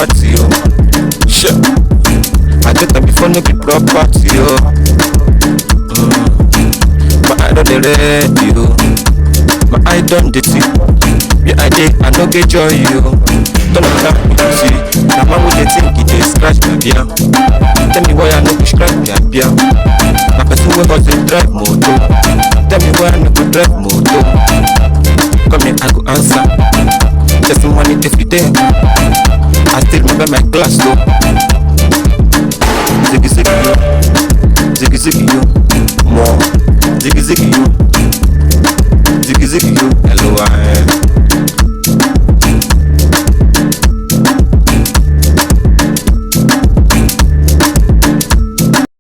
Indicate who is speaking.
Speaker 1: party, yo. Sure. I get them before no be property, yo. My eye don't ready, yo. My eye don't dirty. Yeah, I no get joy, yo. Don't look at me, see. Now man with the think it is scratch my beer. Tell me why I no go scratch my beer. My person will go to drive motor. Tell me why I no go drive motor. Come here, I go answer. Just money every day. I still remember my class though. Ziggy ziggy yo, ziggy ziggy yo.